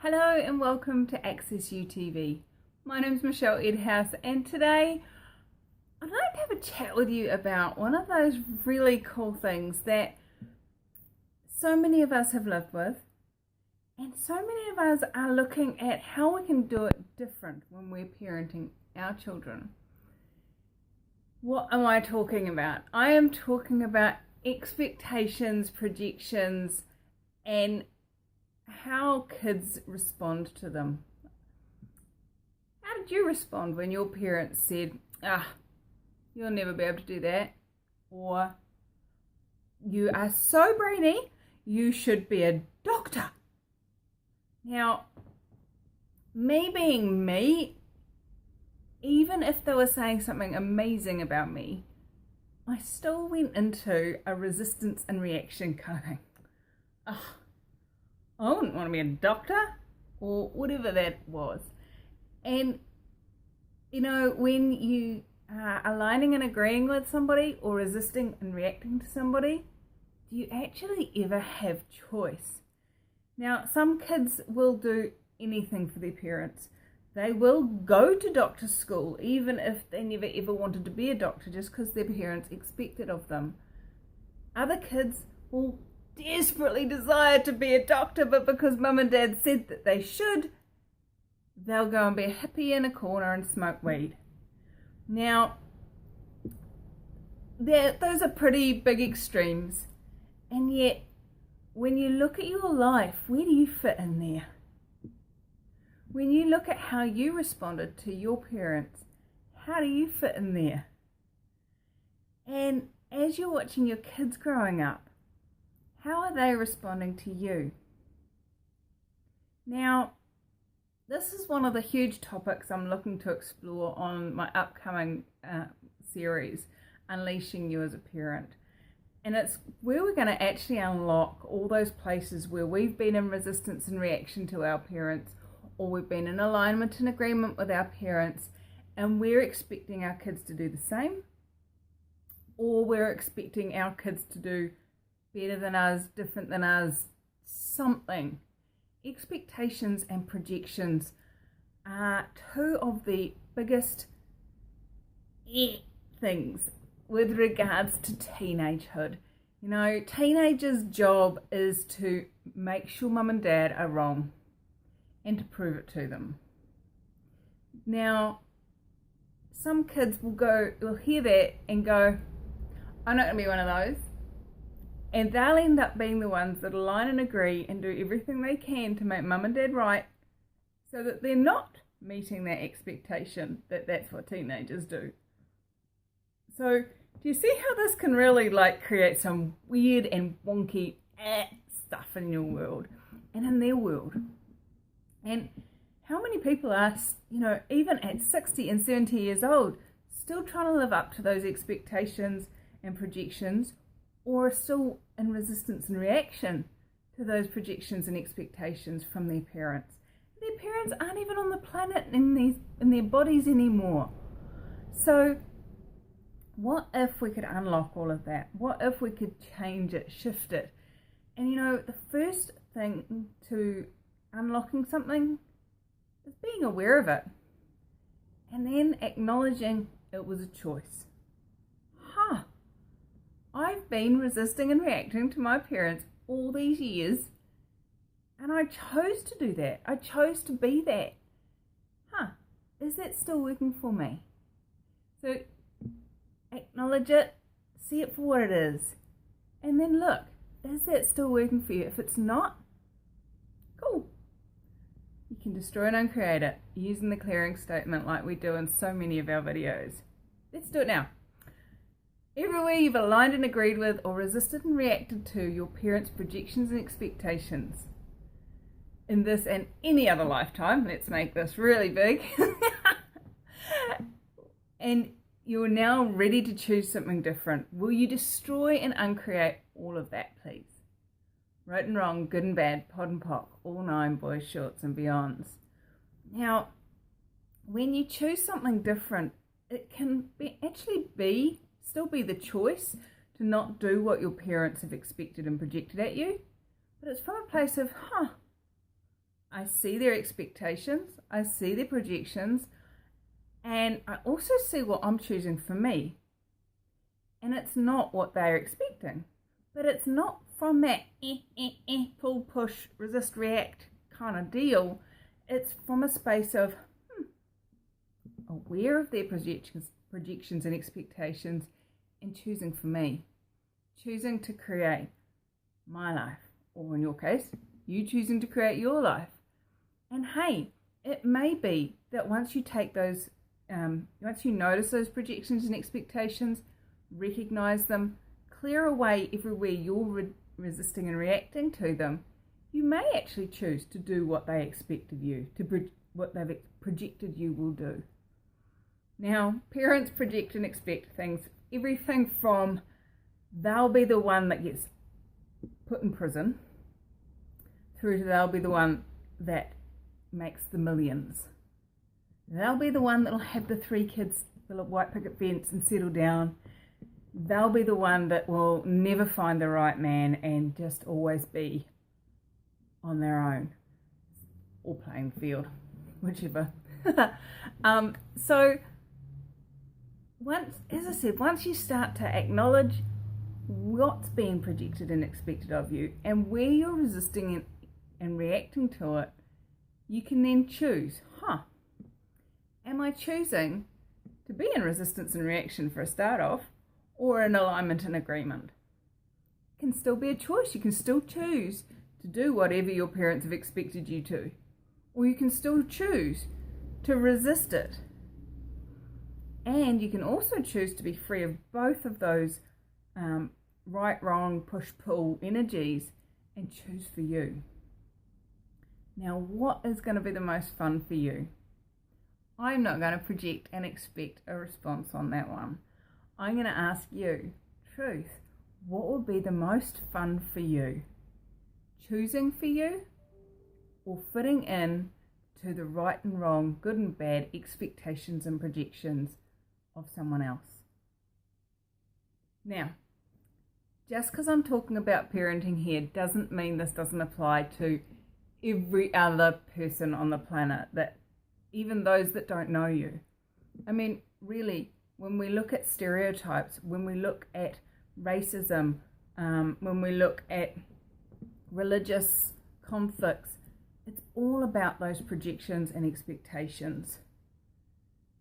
Hello and welcome to Access UTV. My name's Michelle Edhouse and today I'd like to have a chat with you about one of those really cool things that so many of us have lived with, and so many of us are looking at how we can do it different when we're parenting our children. What am I talking about? I am talking about expectations, projections, and how kids respond to them. How did you respond when your parents said, you'll never be able to do that, or you are so brainy, you should be a doctor? Now, me being me, even if they were saying something amazing about me, I still went into a resistance and reaction kind of thing. I wouldn't want to be a doctor or whatever that was. And, you know, when you are aligning and agreeing with somebody or resisting and reacting to somebody, do you actually ever have choice? Now, some kids will do anything for their parents. They will go to doctor school even if they never ever wanted to be a doctor just because their parents expect it of them. Other kids will desperately desire to be a doctor, but because mum and dad said that they should, they'll go and be a hippie in a corner and smoke weed. Now, those are pretty big extremes, and yet when you look at your life, where do you fit in there? When you look at how you responded to your parents, how do you fit in there? And as you're watching your kids growing up, how are they responding to you? Now, this is one of the huge topics I'm looking to explore on my upcoming series, Unleashing You as a Parent. And it's where we're going to actually unlock all those places where we've been in resistance and reaction to our parents, or we've been in alignment and agreement with our parents, and we're expecting our kids to do the same, or we're expecting our kids to do better than us, different than us, something. Expectations and projections are two of the biggest things with regards to teenagehood. You know, teenagers' job is to make sure mum and dad are wrong and to prove it to them. Now, some kids will hear that and go, I'm not going to be one of those. And they'll end up being the ones that align and agree and do everything they can to make mum and dad right, so that they're not meeting that expectation that that's what teenagers do. So do you see how this can really create some weird and wonky stuff in your world and in their world? And how many people are, even at 60 and 70 years old, still trying to live up to those expectations and projections, or are still in resistance and reaction to those projections and expectations from their parents? Their parents aren't even on the planet in their bodies anymore. So what if we could unlock all of that? What if we could change it, shift it? And the first thing to unlocking something is being aware of it, and then acknowledging it was a choice. I've been resisting and reacting to my parents all these years, and I chose to do that. I chose to be that. Is that still working for me? So acknowledge it, see it for what it is, and then look, is that still working for you? If it's not, cool. You can destroy and uncreate it using the clearing statement like we do in so many of our videos. Let's do it now. Everywhere you've aligned and agreed with or resisted and reacted to your parents' projections and expectations in this and any other lifetime, let's make this really big, and you're now ready to choose something different, will you destroy and uncreate all of that, please? Right and wrong, good and bad, pod and pock, all 9 boys, shorts and beyonds. Now, when you choose something different, it can still be the choice to not do what your parents have expected and projected at you, but it's from a place of, I see their expectations, I see their projections, and I also see what I'm choosing for me. And it's not what they're expecting, but it's not from that pull, push, resist, react kind of deal. It's from a space of aware of their projections and expectations, and choosing for me, choosing to create my life, or in your case, you choosing to create your life. And hey, it may be that once you take those, once you notice those projections and expectations, recognize them, clear away everywhere you're resisting and reacting to them, you may actually choose to do what they expect of you, what they've projected you will do. Now, parents project and expect things, everything from they'll be the one that gets put in prison, through to they'll be the one that makes the millions. They'll be the one that'll have the 3 kids, build a white picket fence and settle down. They'll be the one that will never find the right man and just always be on their own, or playing field, whichever. So once you start to acknowledge what's being projected and expected of you and where you're resisting and reacting to it, you can then choose, am I choosing to be in resistance and reaction for a start off, or in alignment and agreement? It can still be a choice. You can still choose to do whatever your parents have expected you to, or you can still choose to resist it. And you can also choose to be free of both of those right, wrong, push, pull energies and choose for you. Now, what is going to be the most fun for you? I'm not going to project and expect a response on that one. I'm going to ask you, truth, what would be the most fun for you? Choosing for you, or fitting in to the right and wrong, good and bad expectations and projections of someone else? Now, just because I'm talking about parenting here doesn't mean this doesn't apply to every other person on the planet, that even those that don't know you. I mean, really, when we look at stereotypes, when we look at racism, when we look at religious conflicts, it's all about those projections and expectations.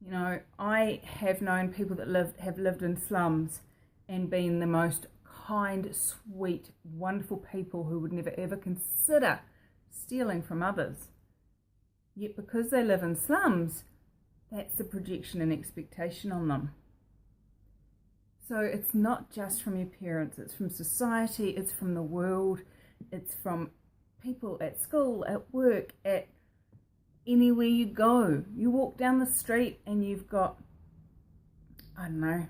You know, I have known people that have lived in slums and been the most kind, sweet, wonderful people who would never ever consider stealing from others. Yet because they live in slums, that's the projection and expectation on them. So it's not just from your parents, it's from society, it's from the world, it's from people at school, at work, at anywhere you go. You walk down the street and you've got, I don't know,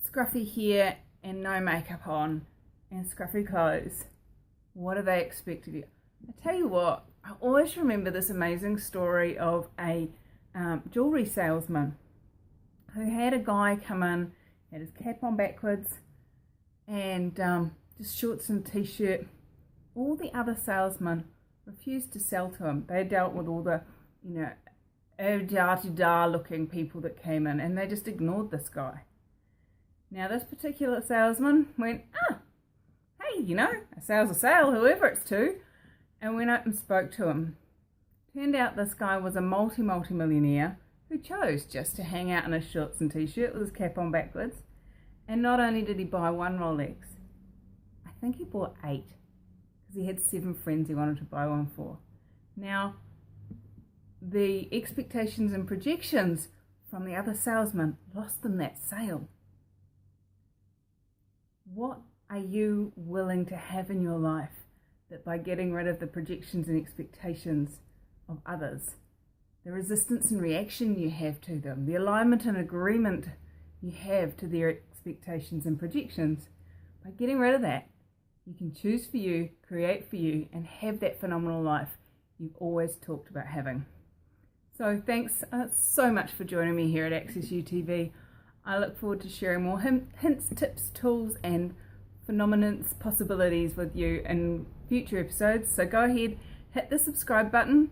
scruffy hair and no makeup on and scruffy clothes. What do they expect of you? I tell you what, I always remember this amazing story of a jewellery salesman who had a guy come in, had his cap on backwards and just shorts and t-shirt. All the other salesmen refused to sell to him. They dealt with all the, da looking people that came in, and they just ignored this guy. Now this particular salesman went, hey, a sale's a sale, whoever it's to, and went up and spoke to him. Turned out this guy was a multi-millionaire who chose just to hang out in his shorts and t-shirt with his cap on backwards. And not only did he buy 1 Rolex, I think he bought 8, because he had 7 friends he wanted to buy one for. Now, the expectations and projections from the other salesman lost them that sale. What are you willing to have in your life that by getting rid of the projections and expectations of others, the resistance and reaction you have to them, the alignment and agreement you have to their expectations and projections, by getting rid of that, you can choose for you, create for you, and have that phenomenal life you've always talked about having. So thanks so much for joining me here at Access UTV. I look forward to sharing more hints, tips, tools, and phenomenons possibilities with you in future episodes. So go ahead, hit the subscribe button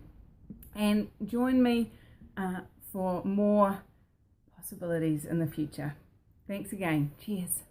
and join me for more possibilities in the future. Thanks again. Cheers.